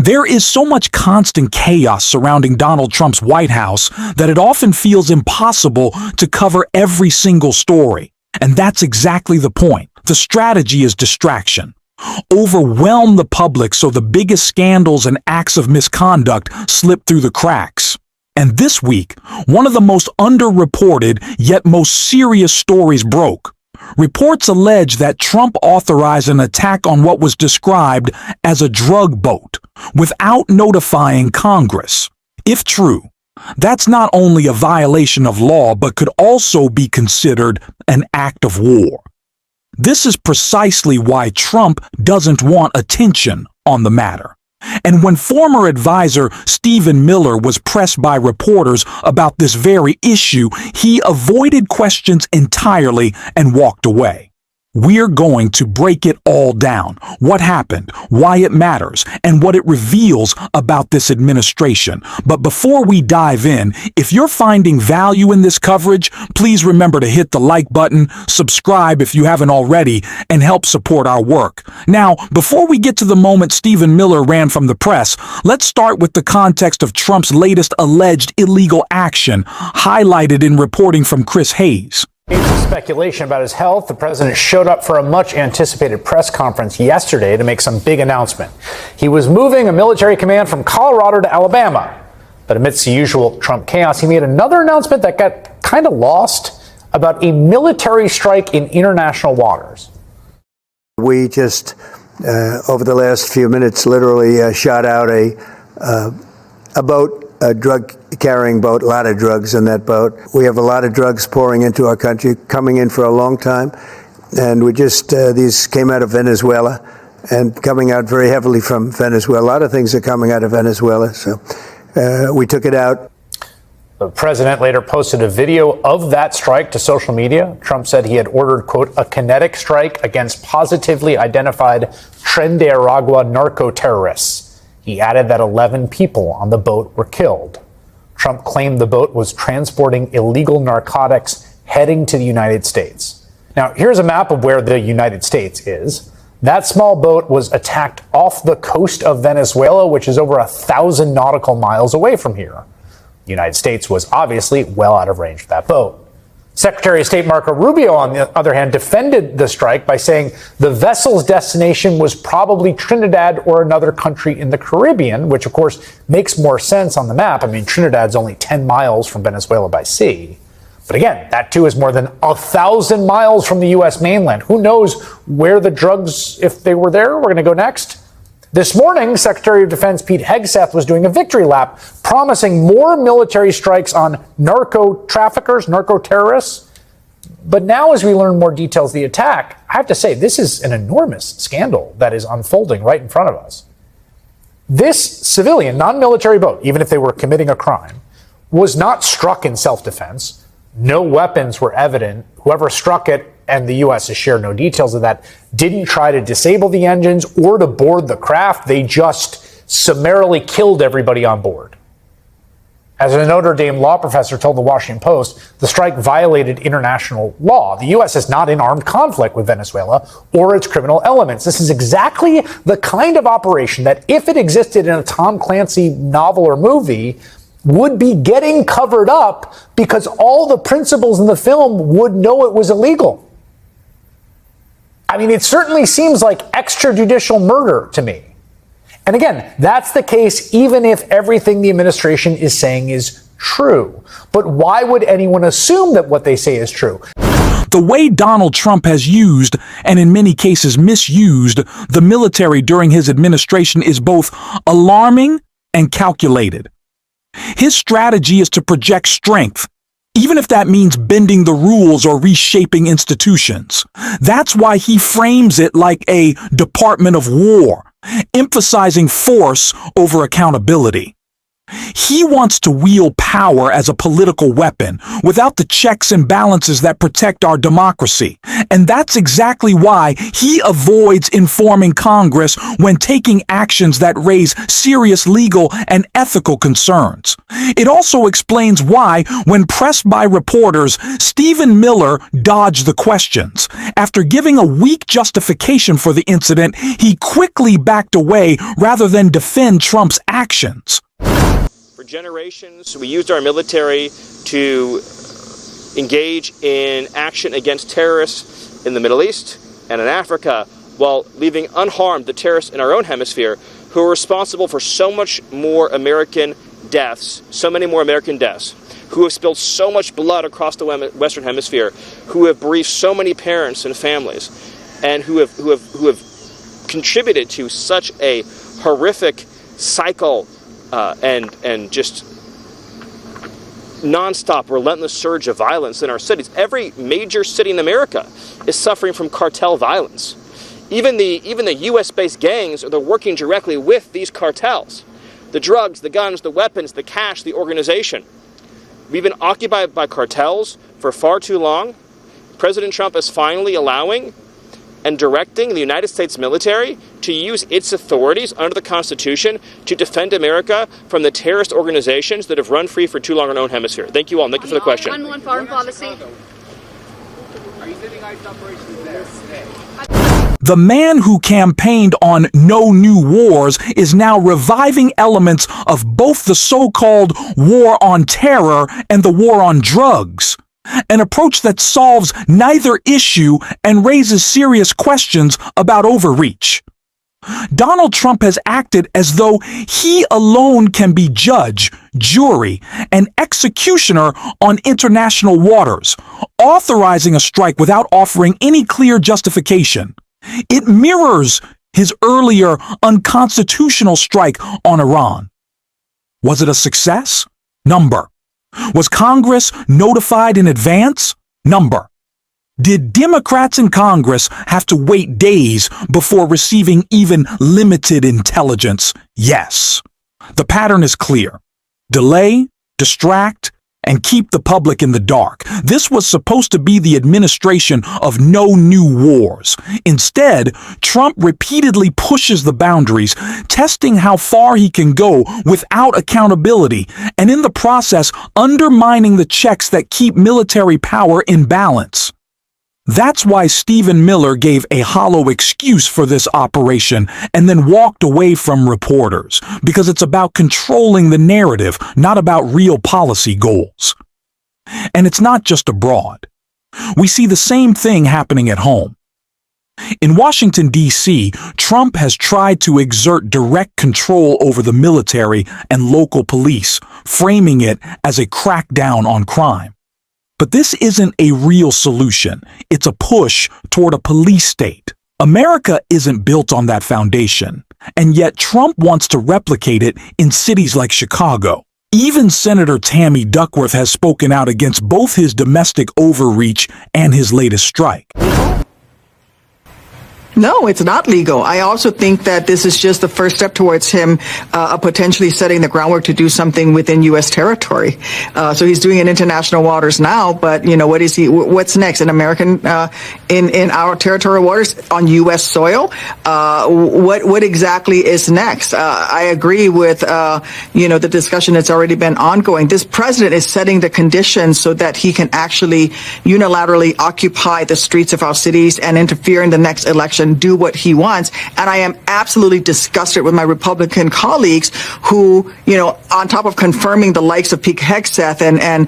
There is so much constant chaos surrounding Donald Trump's White House that it often feels impossible to cover every single story. And that's exactly the point. The strategy is distraction. Overwhelm the public so the biggest scandals and acts of misconduct slip through the cracks. And this week, one of the most underreported yet most serious stories broke. Reports allege that Trump authorized an attack on what was described as a drug boat without notifying Congress. If true, that's not only a violation of law but could also be considered an act of war. This is precisely why Trump doesn't want attention on the matter. And when former advisor Stephen Miller was pressed by reporters about this very issue, he avoided questions entirely and walked away. We're going to break it all down, what happened, why it matters, and what it reveals about this administration. But before we dive in, if you're finding value in this coverage, please remember to hit the like button, subscribe if you haven't already, and help support our work. Now, before we get to the moment Stephen Miller ran from the press, let's start with the context of Trump's latest alleged illegal action, highlighted in reporting from Chris Hayes. Speculation about his health, the president showed up for a much-anticipated press conference yesterday to make some big announcement. He was moving a military command from Colorado to Alabama. But amidst the usual Trump chaos, he made another announcement that got kind of lost about a military strike in international waters. We just, over the last few minutes, literally shot out a boat, a drug-carrying boat, a lot of drugs in that boat. We have a lot of drugs pouring into our country, coming in for a long time. And we just, these came out of Venezuela and coming out very heavily from Venezuela. A lot of things are coming out of Venezuela, so we took it out. The president later posted a video of that strike to social media. Trump said he had ordered, quote, a kinetic strike against positively identified Tren de Aragua narco-terrorists. He added that 11 people on the boat were killed. Trump claimed the boat was transporting illegal narcotics heading to the United States. Now, here's a map of where the United States is. That small boat was attacked off the coast of Venezuela, which is over 1,000 nautical miles away from here. The United States was obviously well out of range of that boat. Secretary of State Marco Rubio, on the other hand, defended the strike by saying the vessel's destination was probably Trinidad or another country in the Caribbean, which, of course, makes more sense on the map. I mean, Trinidad's only 10 miles from Venezuela by sea. But again, that too is more than 1,000 miles from the U.S. mainland. Who knows where the drugs, if they were there, were going to go next? This morning, Secretary of Defense Pete Hegseth was doing a victory lap, promising more military strikes on narco traffickers, narco terrorists. But now, as we learn more details of the attack, I have to say, this is an enormous scandal that is unfolding right in front of us. This civilian, non-military boat, even if they were committing a crime, was not struck in self-defense. No weapons were evident. Whoever struck it, and the U.S. has shared no details of that, didn't try to disable the engines or to board the craft. They just summarily killed everybody on board. As a Notre Dame law professor told the Washington Post, the strike violated international law. The U.S. is not in armed conflict with Venezuela or its criminal elements. This is exactly the kind of operation that, if it existed in a Tom Clancy novel or movie, would be getting covered up because all the principals in the film would know it was illegal. I mean, it certainly seems like extrajudicial murder to me. And again, that's the case even if everything the administration is saying is true. But why would anyone assume that what they say is true? The way Donald Trump has used, and in many cases misused, the military during his administration is both alarming and calculated. His strategy is to project strength, even if that means bending the rules or reshaping institutions. That's why he frames it like a Department of War, emphasizing force over accountability. He wants to wield power as a political weapon without the checks and balances that protect our democracy. And that's exactly why he avoids informing Congress when taking actions that raise serious legal and ethical concerns. It also explains why, when pressed by reporters, Stephen Miller dodged the questions. After giving a weak justification for the incident, he quickly backed away rather than defend Trump's actions. For generations, we used our military to engage in action against terrorists in the Middle East and in Africa, while leaving unharmed the terrorists in our own hemisphere who are responsible for so much more American deaths, so many more American deaths, who have spilled so much blood across the Western Hemisphere, who have bereaved so many parents and families, and who have contributed to such a horrific cycle and just nonstop, relentless surge of violence in our cities. Every major city in America is suffering from cartel violence. Even the U.S.-based gangs they're working directly with these cartels. The drugs, the guns, the weapons, the cash, the organization. We've been occupied by cartels for far too long. President Trump is finally allowing and directing the United States military to use its authorities under the Constitution to defend America from the terrorist organizations that have run free for too long in our own hemisphere. Thank you all. Thank you for the question. On foreign policy. Are you sending ICE operations there today? The man who campaigned on no new wars is now reviving elements of both the so-called war on terror and the war on drugs. An approach that solves neither issue and raises serious questions about overreach. Donald Trump has acted as though he alone can be judge, jury, and executioner on international waters, authorizing a strike without offering any clear justification. It mirrors his earlier unconstitutional strike on Iran. Was it a success? Number. Was Congress notified in advance? Number. Did Democrats in Congress have to wait days before receiving even limited intelligence? Yes. The pattern is clear. Delay, distract, and keep the public in the dark. This was supposed to be the administration of no new wars. Instead, Trump repeatedly pushes the boundaries, testing how far he can go without accountability, and in the process, undermining the checks that keep military power in balance. That's why Stephen Miller gave a hollow excuse for this operation and then walked away from reporters, because it's about controlling the narrative, not about real policy goals. And it's not just abroad. We see the same thing happening at home. In Washington, D.C., Trump has tried to exert direct control over the military and local police, framing it as a crackdown on crime. But this isn't a real solution. It's a push toward a police state. America isn't built on that foundation, and yet Trump wants to replicate it in cities like Chicago. Even Senator Tammy Duckworth has spoken out against both his domestic overreach and his latest strike. No, it's not legal. I also think that this is just the first step towards him potentially setting the groundwork to do something within U.S. territory. So he's doing it in international waters now, but what is he? What's next? In American, in our territorial waters on U.S. soil? What exactly is next? I agree with the discussion that's already been ongoing. This president is setting the conditions so that he can actually unilaterally occupy the streets of our cities and interfere in the next election. Do what he wants. And I am absolutely disgusted with my Republican colleagues who, on top of confirming the likes of Pete Hegseth and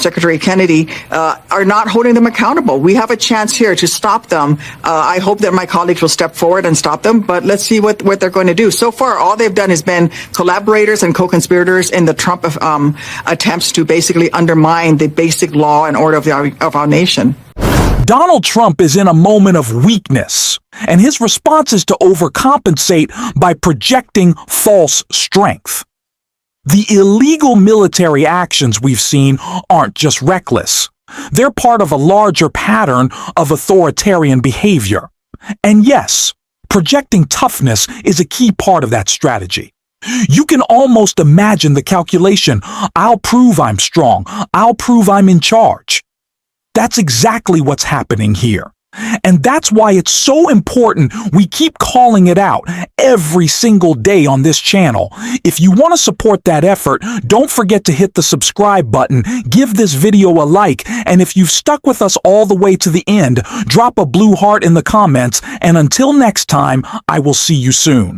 Secretary Kennedy, are not holding them accountable. We have a chance here to stop them. I hope that my colleagues will step forward and stop them, but let's see what they're going to do. So far, all they've done has been collaborators and co-conspirators in the Trump attempts to basically undermine the basic law and order of our nation. Donald Trump is in a moment of weakness, and his response is to overcompensate by projecting false strength. The illegal military actions we've seen aren't just reckless. They're part of a larger pattern of authoritarian behavior. And yes, projecting toughness is a key part of that strategy. You can almost imagine the calculation. I'll prove I'm strong. I'll prove I'm in charge. That's exactly what's happening here. And that's why it's so important we keep calling it out every single day on this channel. If you want to support that effort, don't forget to hit the subscribe button, give this video a like, and if you've stuck with us all the way to the end, drop a blue heart in the comments, and until next time, I will see you soon.